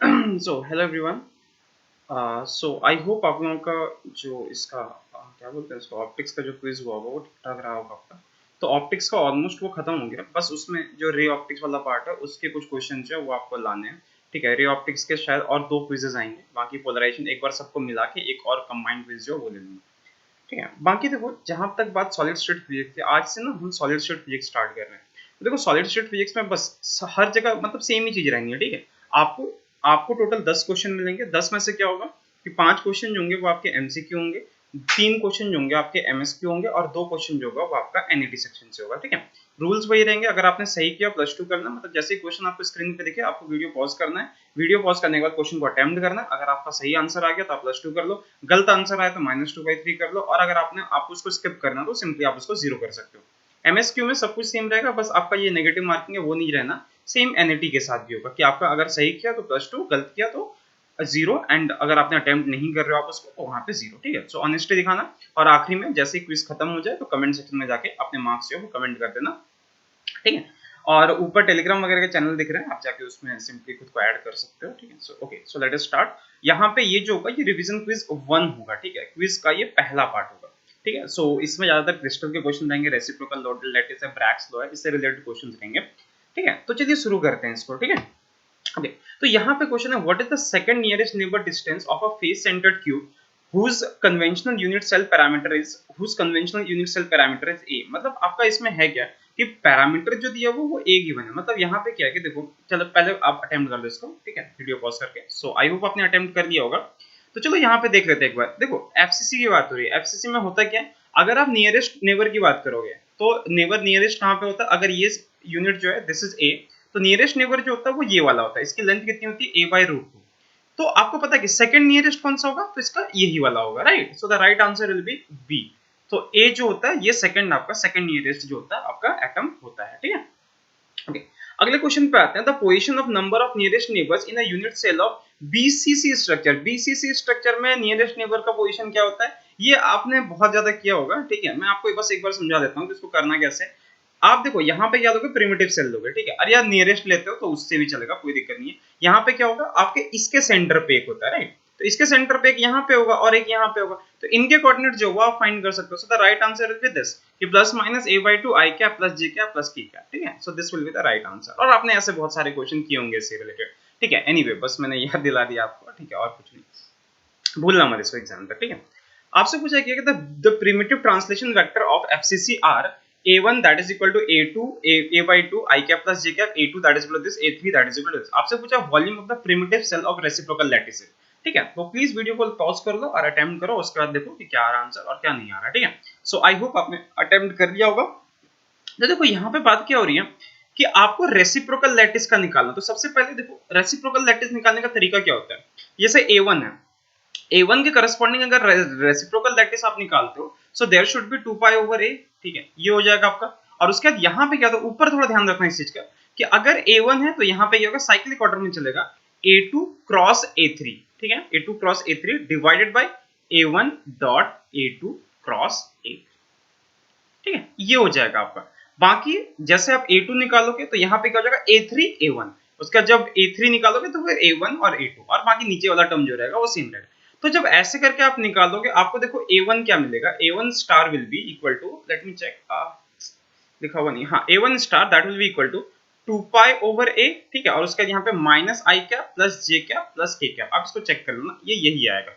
So hello everyone. So I hope आप लोगों का जो इसका क्या बोलते हैं इसको ऑप्टिक्स का जो क्विज हुआ होगा वो ठीक ठाक रहा होगा आपका। तो ऑप्टिक्स का ऑलमोस्ट वो खत्म हो गया, बस उसमें जो रे ऑप्टिक्स वाला पार्ट है उसके कुछ क्वेश्चन जो है वो आपको लाने हैं। ठीक है, रे ऑप्टिक्स के शायद और दो क्विजेज आएंगे, बाकी पोलराइजेशन एक बार सबको मिला के एक और कंबाइंड क्विज जो है वो ले लूंगा। ठीक है, बाकी देखो जहाँ तक बात सॉलिड स्टेट फिजिक्स की, आज से ना हम सॉलिड स्टेट फिजिक्स स्टार्ट कर रहे हैं। तो देखो सॉलिड स्टेट फिजिक्स में बस हर जगह मतलब सेम ही चीज रहेंगी। ठीक है, आपको आपको टोटल 10 क्वेश्चन मिलेंगे। 10 में से क्या होगा कि 5 क्वेश्चन जो होंगे वो आपके एमसीक्यू होंगे, 3 क्वेश्चन जो होंगे आपके एमएसक्यू होंगे और 2 क्वेश्चन जो होगा वो आपका एनईटी सेक्शन से होगा। ठीक है, रूल्स वही रहेंगे। अगर आपने सही किया +2 करना, मतलब जैसे ही क्वेश्चन आपको स्क्रीन पे दिखे आपको वीडियो पॉज करना है। वीडियो पॉज करने के बाद क्वेश्चन को अटेम्प्ट करना है। अगर आपका सही आंसर आ गया तो आप +2 कर लो, गलत आंसर आया तो -2/3 कर लो, और अगर आपको उसको स्किप करना तो सिंपली आप उसको 0 कर सकते हो। एमएसक्यू में सब कुछ सेम रहेगा, बस आपका ये नेगेटिव मार्किंग है वो नहीं रहना। सेम एनईटी के साथ भी होगा कि आपका अगर सही किया तो +2, गलत किया तो 0, एंड अगर आपने अटेम्प्ट नहीं कर रहे हो आप उसको तो वहां पे 0। ठीक है, सो ऑनेस्टी दिखाना। और आखिरी में जैसे ही क्विज खत्म हो जाए तो कमेंट सेक्शन में जाके अपने मार्क्स जो है वो कमेंट कर देना। ठीक है, और ऊपर टेलीग्राम वगैरह के चैनल दिख रहे हैं, आप जाके उसमें सिंपली खुद को ऐड कर सकते हो। ठीक है, so okay, so let us start. यहाँ पे ये जो होगा ये रिवीजन क्विज 1 होगा। ठीक है, क्विज का ये पहला पार्ट होगा। ठीक है, सो इसमें ज्यादातर क्रिस्टल के क्वेश्चन रहेंगे, रेसिप्रोकल लैटिस है, ब्रैग्स लॉ है, इससे रिलेटेड क्वेश्चन रहेंगे। ठीक है, तो चलिए शुरू करते हैं इसको। ठीक है, ओके, तो यहाँ पे क्वेश्चन है what is the second nearest neighbour distance of a face centred cube whose conventional unit cell parameter is a। मतलब आपका इसमें है क्या कि पैरामीटर जो दिया वो a गिवन है। मतलब यहाँ पे क्या है कि देखो, चलो पहले आप अटेम्प्ट कर लो इसको। ठीक है, वीडियो पॉज करके। सो आई होप आपने अटेम्प्ट कर लिया होगा। तो चलो यहाँ पे देख लेते हैं एक बार। देखो एफसीसी की बात हो रही है, एफसीसी में होता क्या है, अगर आप नियरेस्ट नेबर की बात करोगे तो नेबर नियरेस्ट कहाँ पे होता है, अगर ये यूनिट जो है दिस इज a, तो नियरेस्ट नेबर जो होता है वो ये वाला होता है। इसकी लेंथ कितनी होती है a/√2। तो आपको पता है कि सेकंड नियरेस्ट कौन सा होगा, तो इसका यही वाला होगा, right. So the right answer will be B. तो ए जो होता है ये सेकंड, आपका सेकंड नियरेस्ट जो होता है आपका एटम होता है। ठीक है, ओके, अगले क्वेश्चन पे आते हैं। The position of number of nearest neighbours in a unit cell of BCC structure. BCC structure में नियरेस्ट नेबर का पोजीशन क्या होता है, ये आपने बहुत ज्यादा किया होगा। ठीक है, मैं आपको बस एक बार समझा देता हूँ कि इसको करना कैसे। आप देखो यहाँ पे क्या लोगे, प्रिमिटिव सेल लोगे। ठीक है, अरे यार नियरेस्ट लेते हो तो उससे भी चलेगा, कोई दिक्कत नहीं है। यहाँ पे क्या होगा, आपके इसके सेंटर पे एक होता है, राइट। तो इसके सेंटर पे एक यहाँ पे होगा और एक यहाँ पे होगा, तो इनके कोऑर्डिनेट जो वो आप फाइंड कर सकते हो। सो the right answer will B this कि +-a/2 i cap plus j cap plus k cap. ठीक है, सो this will be the right answer. और आपने ऐसे बहुत सारे क्वेश्चन किए होंगे इससे रिलेटेड। ठीक है, एनीवे बस मैंने याद दिला दिया आपको। ठीक है, और कुछ नहीं, भूलना मत इसको एग्जाम तक। ठीक है, आपसे पूछा गया कि the primitive translation vector of FCC are a1 that is equal to a2 a/2 i cap plus j cap, a2 that is equal to this, a3 that is equal to this। आपसे पूछा volume of the primitive cell of reciprocal lattice. ठीक है, तो please video को pause कर लो और attempt करो, उसके बाद देखो कि क्या आ रहा आंसर और क्या नहीं आ रहा। ठीक है, सो आई होप आपने अटेम्प्ट कर लिया होगा। तो देखो यहाँ पे बात क्या हो रही है कि आपको रेसिप्रोकल लैटिस का निकालना। तो सबसे पहले देखो रेसिप्रोकल लैटिस निकालने का तरीका क्या होता है। जैसे a1 है, a1 के करस्पॉन्डिंग अगर रेसिप्रोकल लैटिस आप निकालते हो, so there should be 2π/a। ठीक है, ये हो जाएगा आपका। और उसके बाद यहाँ पे क्या था, ऊपर थोड़ा ध्यान रखना इस चीज का कि अगर a1 है तो यहाँ पे ये होगा साइक्लिक ऑर्डर में चलेगा, a2 क्रॉस a3। ठीक है, a2 cross a3 divided by a1 dot a2 cross a। ठीक है, ये हो जाएगा आपका। बाकी जैसे आप a2 निकालोगे तो यहाँ पे क्या हो जाएगा, a3 a1। उसका जब a3 निकालोगे तो फिर a1 और a2, और बाकी नीचे वाला टर्म जो रहेगा वो सेम रहेगा। तो जब ऐसे करके आप निकालोगे आपको देखो a1 क्या मिलेगा, a1 star will be equal to, let me check, लिखा हुआ नहीं, हाँ a1 star that will be equal to 2π/a। ठीक है, और उसका यहाँ पे -i cap plus j cap plus k cap, आप इसको चेक कर लो ना, ये यही आएगा।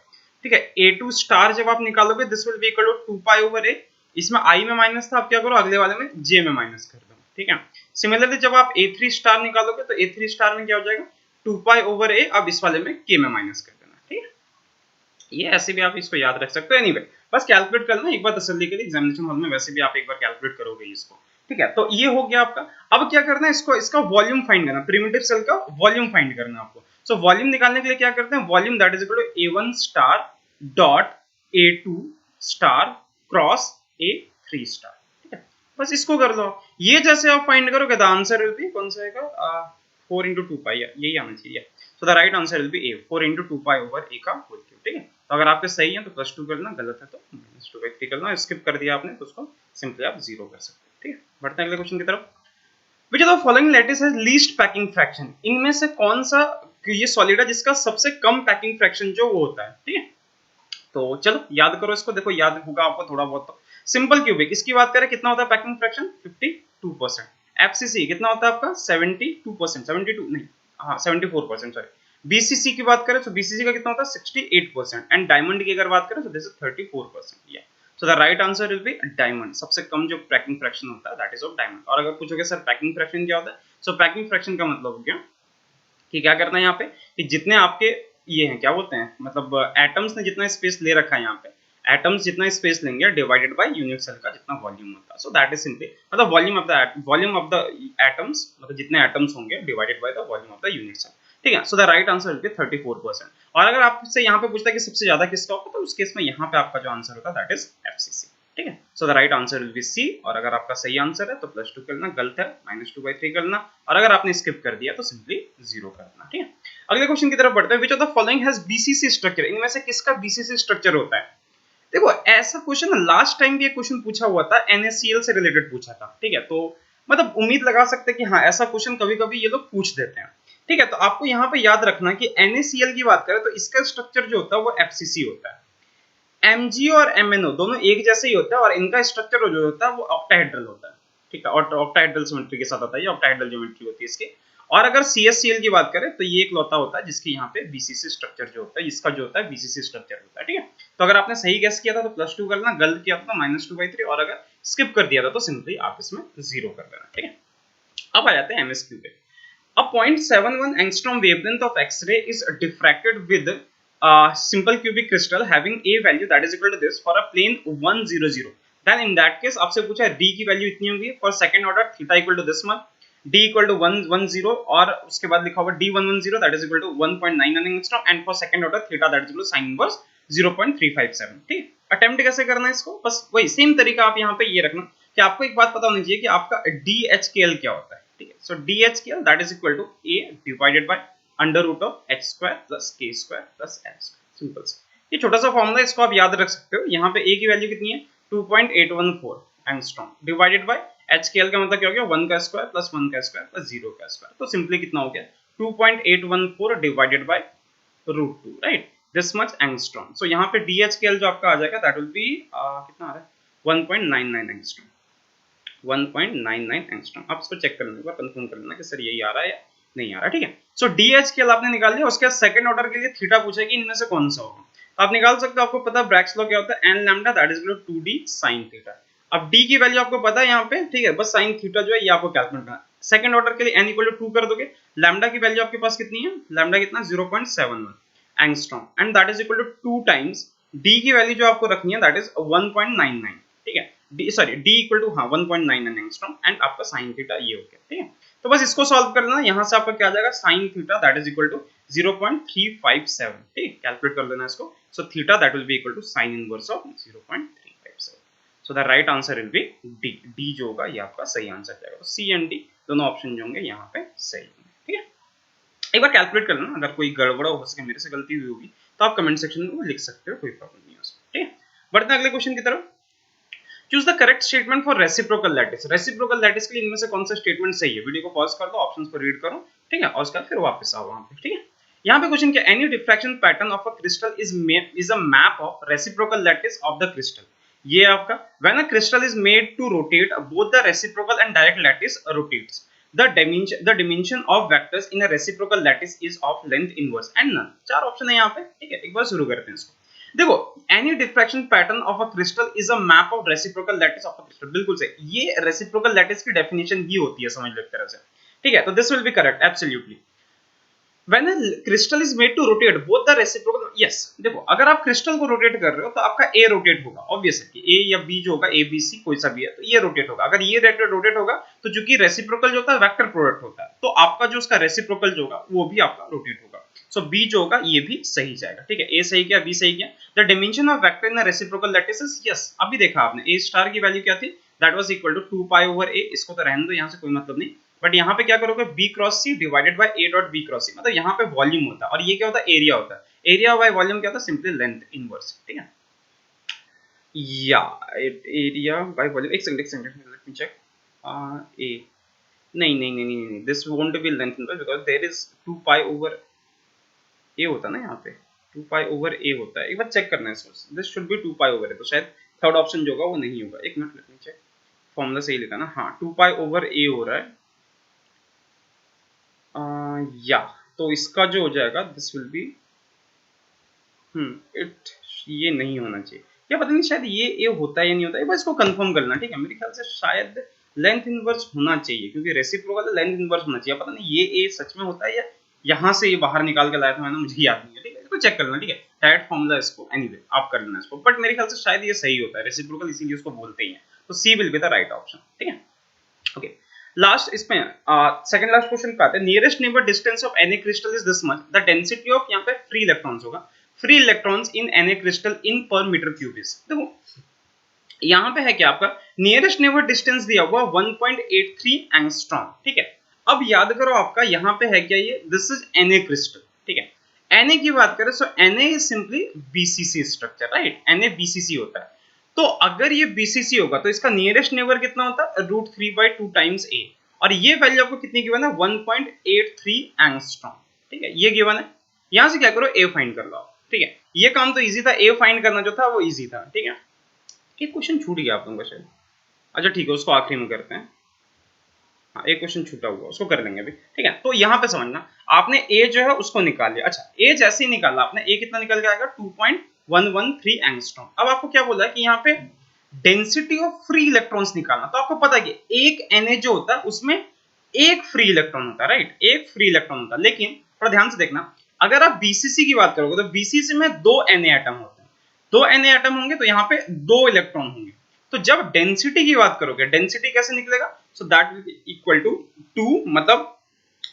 ठीक है, a2 स्टार जब आप निकालोगे this will be equal to 2π/a। इसमें i में माइनस था, आप क्या करो अगले वाले में j में माइनस कर दो। ठीक है, सिमिलरली जब आप a3 स्टार निकालोगे तो a3 स्टार में क्या हो जाएगा 2π/a, अब इस वाले में k में माइनस कर देना। ठीक है, ये ऐसे भी आप इसको याद रख सकते हो। एनीवे बस कैलकुलेट करना एक बार तसल्ली के लिए, एग्जामिनेशन हॉल में वैसे भी आप एक बार कैलकुलेट करोगे इसको। ठीक है, तो ये हो गया आपका। अब क्या करना है, इसको इसका वॉल्यूम फाइंड करना, प्रिमिटिव सेल का वॉल्यूम फाइंड करना आपको। सो वॉल्यूम निकालने के लिए क्या करते हैं, volume that is equal to a1 star dot a2 star cross a3 star. ठीक है, बस इसको कर दो। ये जैसे आप फाइंड करोगे द आंसर विल बी कौन सा आएगा, 4 × 2π, यही आना चाहिए। सो the right answer will B A, 4 × 2π/a का होल क्यूब। ठीक है, तो अगर आपके सही है तो +2 करना, गलत है तो -2/3 करना। स्किप कर दिया आपने तो उसको सिंपली आप 0 कर सकते हैं। ठीक है, बढ़ते हैं अगले क्वेश्चन की तरफ। विच of the following lattice has least packing fraction. इनमें से कौन सा ये सॉलिड है जिसका सबसे कम पैकिंग फ्रैक्शन जो वो होता है, ठीक है। तो चलो याद करो इसको, देखो याद होगा आपको थोड़ा बहुत। तो सिंपल क्यूबिक इसकी बात करें कितना होता है पैकिंग फ्रैक्शन 52%। एफसीसी कितना होता है आपका 72%, 72 नहीं, हाँ 74%, सॉरी। बीसीसी की बात करें तो बीसीसी का कितना होता है 68%। एंड डायमंड की अगर बात करें तो this is 34%। So the right answer will B diamond. सबसे कम जो पैकिंग फ्रैक्शन होता है दैट इज ऑफ डायमंड। और अगर पूछोगे सर पैकिंग फ्रैक्शन क्या होता है, सो पैकिंग फ्रैक्शन का मतलब हो गया कि क्या करना है यहाँ पे कि जितने आपके ये हैं क्या बोलते हैं, मतलब एटम्स ने जितना स्पेस ले रखा है यहाँ पे, एटम्स जितना स्पेस लेंगे डिवाइडेड बाय यूनिट सेल का जितना वॉल्यूम होता है। सो दैट इज सिंपली मतलब वॉल्यूम ऑफ द एटम्स, मतलब जितने एटम्स होंगे divided by the volume of the unit cell, ठीक है। So the right answer will be 34%। और अगर आपसे यहाँ पे पूछता है कि सबसे ज्यादा किसका होगा, तो उस केस में यहाँ पे आपका जो आंसर होता है दैट इज एफसीसी, ठीक है। So the right answer will be C. और अगर आपका सही आंसर है तो +2 करना, गलत है -2/3 करना, और अगर आपने स्किप कर दिया तो सिंपली 0 करना, ठीक है। अगले क्वेश्चन की तरफ बढ़ते हैं। विच of the following has BCC structure, इनमें से किसका बीसीसी स्ट्रक्चर होता है। देखो ऐसा क्वेश्चन लास्ट टाइम भी ये क्वेश्चन पूछा हुआ था, NaCl से रिलेटेड पूछा था, ठीक है। तो मतलब उम्मीद लगा सकते हैं कि हाँ ऐसा क्वेश्चन कभी कभी ये लोग पूछ देते हैं, ठीक है। तो आपको यहाँ पे याद रखना कि NaCl की बात करें तो इसका स्ट्रक्चर जो होता है वो FCC होता है। Mg और MnO दोनों एक जैसे ही होता है, और इनका स्ट्रक्चर जो होता है वो ऑक्टाहेड्रल होता है, ठीक है। और ऑक्टाहेड्रल ज्योमेट्री के साथ आता है, ये ऑक्टाहेड्रल ज्योमेट्री होती है इसकी। और अगर CSCl की बात करें तो ये एक लौता होता है जिसके यहाँ पे बीसीसी स्ट्रक्चर जो होता है, इसका जो होता है बीसीसी स्ट्रक्चर होता है, ठीक है। तो अगर आपने सही गेस किया था तो +2 करना, गलत किया था तो -2/3, और अगर स्किप कर दिया था तो सिंपली आप इसमें 0 कर देना, ठीक है। अब आ जाते हैं MSQ पे। A 0.71 angstrom wavelength of X-ray is diffracted with a simple cubic crystal having a value that is equal to this for a plane 100. Then in that case आपसे पूछा D की वैल्यू इतनी होगी for second order theta equal to this much, D equal to 110, और उसके बाद लिखा हुआ D110 that is equal to 1.99 angstrom, and for second order theta that is equal to sin inverse 0.357, ठीक है। अटेम्प्ट कैसे करना है इसको, बस वही सेम तरीका आप यहाँ पे ये रखना कि आपको एक बात पता होनी चाहिए कि आपका DHKL क्या होता है, ठीक है। सो DHKL that is equal to A divided by √h² + k² + l², simple सा। ये छोटा सा फॉर्मूला, इसको आप याद रख सकते हो। यहाँ पे A की वैल्यू कितनी है 2.814 एंगस्ट्रॉम डिवाइडेड बाय HKL का मतलब क्या हो गया 1 का स्क्वायर + 1 का स्क्वायर + 0 का स्क्वायर। तो सिंपली कितना हो गया 2.814 divided by √2, right, this much angstrom. So यहाँ पे DHKL जो आपका आ जाएगा दैट विल बी कितना आ रहा है 1.99 एंगस्ट्रॉम, 1.99 एंगस्ट्रॉम। आप इसको चेक कर लेना, कंफर्म कर लेना कि सर यही आ रहा है या नहीं आ रहा है, ठीक है। सो DHKL आपने निकाल लिया। उसके बाद सेकंड ऑर्डर के लिए थीटा पूछा कि इनमें से कौन सा होगा, तो आप निकाल सकते हो। आपको पता है ब्रैग्स लॉ क्या होता है, n lambda that is equal to 2d sin theta. अब d की वैल्यू आपको पता है यहाँ पे, ठीक है, बस sin थीटा जो है ये आपको कैलकुलेट करना है। सेकंड ऑर्डर के लिए n इक्वल टू 2 कर दोगे, लैम्डा की वैल्यू आपके पास कितनी है, लैम्डा कितना 0.71 angstrom, and that is equal to 2 times d की वैल्यू जो आपको रखनी है दैट इज 1.99, ठीक है। D इक्वल टू हाँ 1.99 एंगस्ट्रॉम, एंड आपका sin थीटा ये हो गया, ठीक है। तो बस इसको सॉल्व करना, यहाँ से आपका क्या आ जाएगा sin theta that is equal to 0.357, ठीक, कैलकुलेट कर लेना इसको। So theta that will be equal to sin inverse of 0.357। So the right answer will be D जो होगा ये आपका सही आंसर जाएगा। तो C एंड D दोनों ऑप्शन जो होंगे यहाँ पे सही होंगे, ठीक है। एक बार कैलकुलेट कर लेना, अगर कोई गड़बड़ हो सके, मेरे से गलती हुई होगी तो आप कमेंट सेक्शन में लिख सकते हो, कोई प्रॉब्लम नहीं है उसमें, ठीक है। बढ़ते हैं अगले क्वेश्चन की तरफ। Choose the correct statement for reciprocal lattice. Reciprocal lattice के लिए इनमें से कौन सा स्टेटमेंट सही है, वीडियो को पॉज कर दो, ऑप्शंस को रीड करो, ठीक है, और उसके बाद फिर वापस आओ वहां पे, ठीक है। यहाँ पे क्वेश्चन क्या, any diffraction pattern of a crystal is a map of reciprocal lattice of the crystal. ये आपका when a crystal is made to rotate both the reciprocal and direct lattice rotates, the dimension of vectors in a reciprocal lattice is of length inverse and none। चार option है यहाँ पे, ठीक है। एक बार शुरू करते हैं इसको। देखो any diffraction pattern of a crystal is a map of reciprocal lattice of a crystal, बिल्कुल सही। ये रेसिप्रोकल लैटिस की डेफिनेशन ही होती है, समझ लो एक तरह से, ठीक है। तो this will B correct absolutely. When a crystal is made to rotate both the reciprocal, yes, देखो अगर आप क्रिस्टल को रोटेट कर रहे हो तो आपका A रोटेट होगा, ऑब्वियस है कि A या B जो होगा, A B C कोई सा भी है, तो ये रोटेट होगा। अगर ये रोटेट होगा तो चूंकि रेसिप्रोकल जो होता है वेक्टर प्रोडक्ट होता है, तो आपका जो उसका रेसिप्रोकल जो होगा वो भी आपका रोटेट होगा। सो B जो होगा ये भी सही जाएगा, ठीक है। A सही किया, B सही किया। The dimension of vector in the reciprocal lattice is, yes, अभी देखा आपने A स्टार की वैल्यू क्या थी, that was equal to 2 pi over A। इसको तो रहने दो, यहाँ से कोई मतलब नहीं, बट यहाँ पे क्या करोगे B cross C divided by A dot B cross C, मतलब यहाँ पे वॉल्यूम होता है और ये क्या होता है एरिया होता है। एरिया बाय वॉल्यूम क्या होता है, सिंपली लेंथ इनवर्स, ठीक है। या एरिया बाय वॉल्यूम, एक second let me check. A नहीं, this won't be length inverse because there is 2 pi over a होता है ना यहाँ पे, 2 पाई ओवर ए होता है, एक बार चेक करना है इसको, this should be 2 pi over a, तो शायद थर्ड ऑप्शन जो होगा वो नहीं होगा। एक minute let me check, formula सही लिखा ना, हाँ 2 पाई ओवर ए हो रहा है, या तो इसका जो हो जाएगा दिस विल बी इट, ये नहीं होना चाहिए, या पता नहीं शायद ये होता है या नहीं होता है, बस इसको कंफर्म करना, ठीक है। मेरे ख्याल से शायद लेंथ इनवर्स होना चाहिए, क्योंकि रेसिप्रोकल लेंथ इनवर्स होना चाहिए, पता नहीं ये ए सच में होता है या यहाँ से ये बाहर निकाल के लाया था मैंने, मुझे याद नहीं है, ठीक है, इसको चेक करना, ठीक है। डायरेक्ट फॉर्मूला इसको एनीवे आप कर लेना इसको, बट मेरे ख्याल से शायद ये सही होता है रेसिप्रोकल, इसीलिए उसको बोलते ही हैं, तो C will be the right option, ठीक है। ओके, लास्ट इसमें सेकंड लास्ट क्वेश्चन पे आते हैं, nearest neighbour distance of Na crystal is this much, the density of, यहाँ पे फ्री इलेक्ट्रॉन्स होगा, free electrons in Na crystal in per metre cube is, देखो यहाँ पे है क्या आपका नियरेस्ट नेबर डिस्टेंस दिया हुआ 1.83 एंगस्ट्रॉम, ठीक है। अब याद करो आपका यहाँ पे है क्या, ये दिस इज Na क्रिस्टल, ठीक है। Na की बात करें सो Na is simply BCC structure, right, Na BCC होता है, तो अगर ये BCC होगा तो इसका नियरेस्ट नेबर कितना होता है, √3/2 टाइम्स A, और ये वैल्यू आपको कितनी गिवन है, 1.83 एंगस्ट्रॉम, ठीक है, ये गिवन है। यहां से क्या करो, A फाइंड कर लो, ठीक है, ये काम तो इजी था, A फाइंड करना जो था वो इजी था, ठीक है। एक क्वेश्चन छूट गया आप लोगों का शायद, अच्छा ठीक है, उसको आखिरी में करते हैं, हाँ एक क्वेश्चन छूटा हुआ उसको कर लेंगे अभी, ठीक है। तो यहाँ पे समझना, आपने ए जो है उसको निकाल लिया, अच्छा ए जैसे ही निकाला आपने, ए कितना निकल के आएगा 2.113 एंगस्ट्रॉम। अब आपको क्या बोला है कि यहाँ पे डेंसिटी ऑफ फ्री इलेक्ट्रॉन्स निकालना, तो आपको पता है कि एक Na जो होता है उसमें एक फ्री इलेक्ट्रॉन होता है, राइट, एक फ्री इलेक्ट्रॉन होता है, लेकिन थोड़ा ध्यान से देखना, अगर आप BCC की बात करोगे तो BCC में 2 Na एटम होते हैं, 2 Na एटम होंगे तो यहाँ पे 2 इलेक्ट्रॉन होंगे, तो जब डेंसिटी की बात करोगे, डेंसिटी कैसे निकलेगा, so that will be equal to 2, मतलब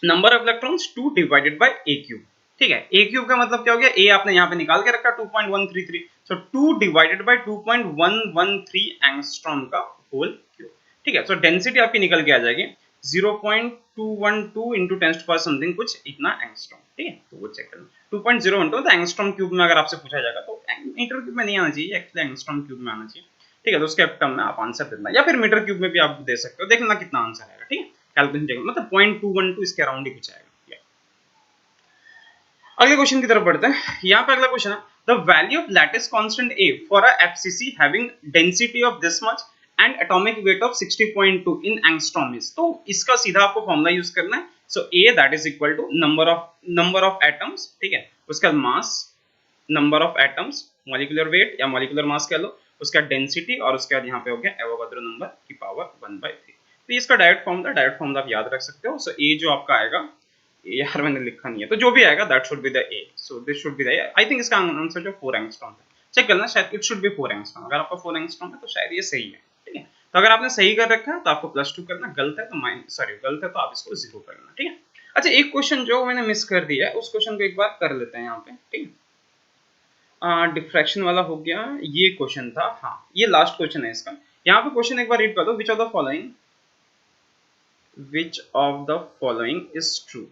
number of electrons 2 divided by A cube, ठीक है। A क्यूब का मतलब क्या हो गया, A आपने यहाँ पे निकाल के रखा 2.133, सो 2 डिवाइडेड बाय 2.113 एंगस्ट्रॉम का होल क्यूब, ठीक है। सो डेंसिटी आपकी निकल के आ जाएगी 0.212 इंटू 10 पावर समथिंग कुछ इतना एंगस्ट्रॉम, ठीक है, तो वो चेक करना 2.012 तो एंगस्ट्रॉम क्यूब में अगर आपसे पूछा जाएगा तो मीटर क्यूब में नहीं आना चाहिए, एक्चुअली एंगस्ट्रॉम क्यूब में आना चाहिए, ठीक है। तो उसके टर्म में आप आंसर देना, या फिर मीटर क्यूब में भी आप दे सकते हो, देख लेना कितना आंसर आएगा, ठीक है, कैलकुलेशन मतलब 0.212 इसके अराउंड ही कुछ आएगा। अगले क्वेश्चन की तरफ बढ़ते हैं, यहाँ पे अगला क्वेश्चन है, the value of lattice constant A for a FCC having density of this much and atomic weight of 60.2 in angstrom is, तो इसका सीधा आपको फॉर्मूला यूज करना है, so A that is equal to number of atoms, ठीक है, उसका mass, number of atoms, molecular weight या मॉलिक्यूलर मास कह लो, उसका डेंसिटी, और उसके बाद यहाँ पे हो गया एवोगाड्रो नंबर की पावर 1/3, तो इसका डायरेक्ट फॉर्मूला आप याद रख सकते हो। सो A जो आपका आएगा, यार मैंने लिखा नहीं है, तो जो भी आएगा that should be the A, so this should be the A, I think इसका आंसर जो 4 एंगस्ट्रॉम है, चेक करना, शायद इट शुड बी 4 एंगस्ट्रॉम, अगर आपका 4 एंगस्ट्रॉम है तो शायद ये सही है, ठीक है। तो अगर आपने सही कर रखा है तो आपको +2 करना, गलत है तो गलत है तो आप इसको 0 कर लेना, ठीक है। अच्छा एक क्वेश्चन जो मैंने मिस कर दिया है, उस क्वेश्चन को एक बार कर लेते हैं यहाँ पे, ठीक है। डिफ्रैक्शन वाला हो गया, ये क्वेश्चन था, हाँ ये लास्ट क्वेश्चन है इसका, यहाँ पे क्वेश्चन एक बार रीड कर दो, which of the following is true,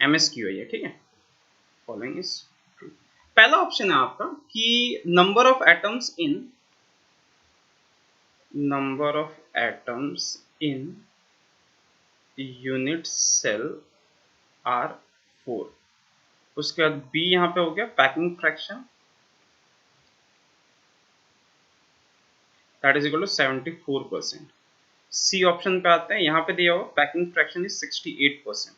MSQ है ये, ठीक है, फॉलोइंग इज ट्रू। पहला ऑप्शन है आपका कि number of atoms in unit cell are 4, उसके बाद बी यहाँ पे हो गया packing fraction that is equal to 74%, C option पे आते हैं, यहाँ पे दिया हुआ packing fraction is 68%,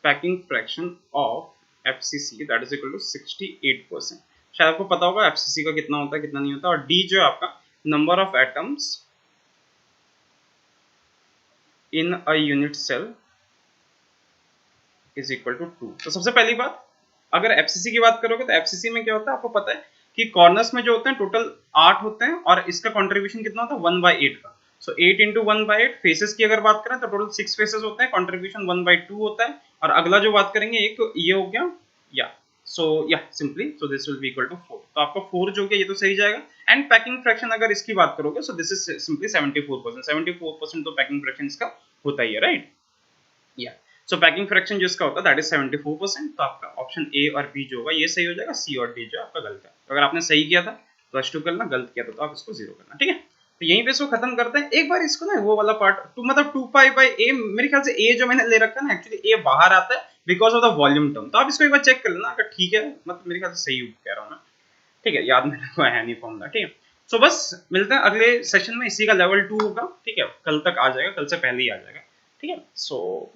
packing fraction of FCC that is equal to 68%, शायद आपको पता होगा FCC का कितना होता है कितना नहीं होता, और डी जो है आपका number of atoms in a unit cell is equal to 2। तो सबसे पहली बात, अगर FCC की बात करोगे तो FCC में क्या होता है आपको पता है कि कॉर्नर्स में जो होते हैं टोटल 8 होते हैं, और इसका कंट्रीब्यूशन कितना होता है 1/8 का, सो 8 इंटू 1/8, फेसेस की अगर बात करें तो टोटल 6 फेसेस होते हैं, कंट्रीब्यूशन 1/2 होता है, और अगला जो बात करेंगे एक तो ये हो गया, या simply so this will be equal to 4, तो आपका 4 जो है ये तो सही जाएगा, एंड पैकिंग फ्रैक्शन अगर इसकी बात करोगे सो दिस इज सिंपली 74%, तो पैकिंग फ्रैक्शन इसका होता ही है, राइट, या सो पैकिंग फ्रैक्शन जो इसका होता है दैट इज 74%, तो आपका ऑप्शन ए और बी जो होगा ये सही हो जाएगा, सी और डी जो आपका गलत है, तो अगर आपने सही किया था +2 करना, गलत किया था तो आप इसको 0 करना, ठीक है। तो यहीं पे इसको खत्म करते हैं एक बार इसको ना, वो वाला पार्ट टू मतलब 2 पाई बाई ए, मेरे ख्याल से ए जो मैंने ले रखा है ना, एक्चुअली ए बाहर आता है because of the volume term. तो आप इसको एक बार चेक कर लेना अगर ठीक है, मतलब मेरे ख्याल से सही कह रहा हूँ मैं, ठीक है, याद मेरे को है नहीं फॉर्मूला, ठीक है। सो बस मिलते हैं अगले सेशन में, इसी का लेवल 2 होगा, ठीक है, कल तक आ जाएगा, कल से पहले ही आ जाएगा, ठीक है। सो